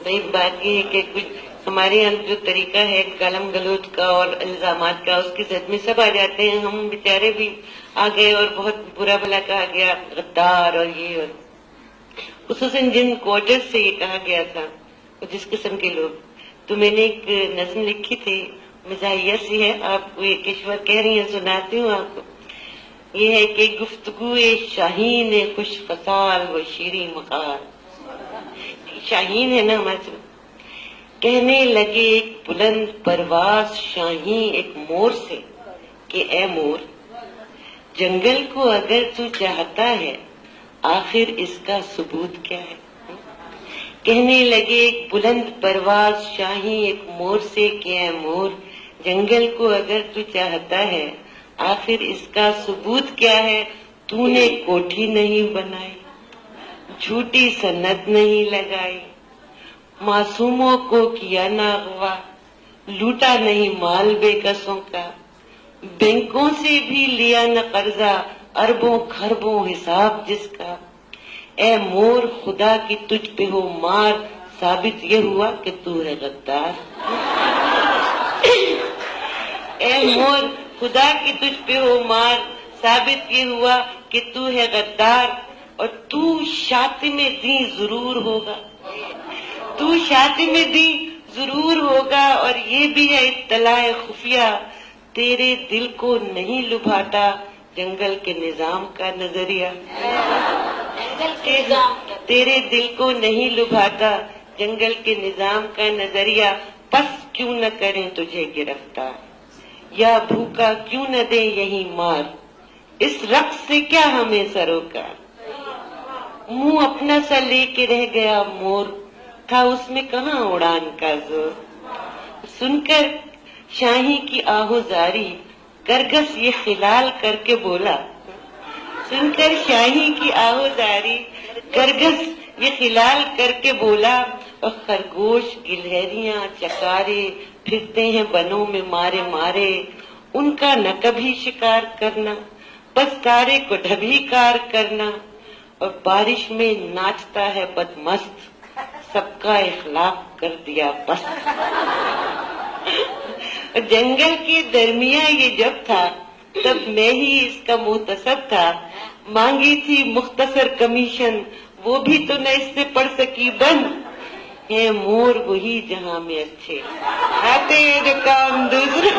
بھائی بات یہ ہے کہ کچھ ہمارے یہاں جو طریقہ ہے گالم گلوچ کا اور الزامات کا، اس کے زد میں سب آ جاتے ہیں. ہم بیچارے بھی آ گئے اور بہت برا بھلا کہا گیا، غدار اور یہ، اور خصوصاً جن کوارٹر سے یہ کہا گیا تھا جس قسم کے لوگ. تو میں نے ایک نظم لکھی تھی، مزاحیہ سی ہے، آپ کو یہ کشور کہہ رہی ہیں، سناتی ہوں آپ کو. یہ ہے کہ گفتگو شاہین خوش فصال و شیریں مقال. شاہین ہے نا ہمارے سے. کہنے لگے ایک بلند پرواز شاہین ایک مور سے کہ اے مور، جنگل کو اگر تو چاہتا ہے آخر اس کا ثبوت کیا ہے. کہنے لگے ایک بلند پرواز شاہین ایک مور سے کہ اے مور، جنگل کو اگر تو چاہتا ہے آخر اس کا ثبوت کیا ہے. تو نے کوٹھی نہیں بنائی، جھوٹی سند نہیں لگائی، معصوموں کو کیا نہ اغوا، لوٹا نہیں مال بے کسوں کا، بینکوں سے بھی لیا نہ قرضہ، اربوں خربوں حساب جس کا. اے مور خدا کی تجھ پہ ہو مار، ثابت یہ ہوا کہ تو ہے غدار. اے مور خدا کی تجھ پہ ہو مار، ثابت یہ ہوا کہ تو ہے غدار. اور تو شاتم دین ضرور ہوگا، تو شاتم دین ضرور ہوگا. اور یہ بھی ہے اطلاع خفیہ، تیرے دل کو نہیں لبھاتا جنگل کے نظام کا نظریہ. تیرے دل کو نہیں لبھاتا جنگل کے نظام کا نظریہ. پس کیوں نہ کریں تجھے گرفتار، یا بھوکا کیوں نہ دیں یہی مار، اس رقص سے کیا ہمیں سروکار. منہ اپنا سا لے کے رہ گیا مور، تھا اس میں کہاں اڑان کا زور. سن کر شاہی کی آہوزاری کرگس یہ خلال کر کے بولا. سن کر شاہی کی آہوزاری کرگس یہ خلال کر کے بولا. اور خرگوش گلہریاں چکارے پھرتے ہیں بنوں میں مارے مارے، ان کا نہ کبھی شکار کرنا، بس تارے کو ڈھبی کار کرنا. اور بارش میں ناچتا ہے بدمست، سب کا اخلاق کر دیا بس. جنگل کے درمیان یہ جب تھا تب میں ہی اس کا محتسب تھا. مانگی تھی مختصر کمیشن، وہ بھی تو نہ اس سے پڑ سکی بند. ہے مور وہی جہاں میں اچھے آتے ہیں جو کام دوسروں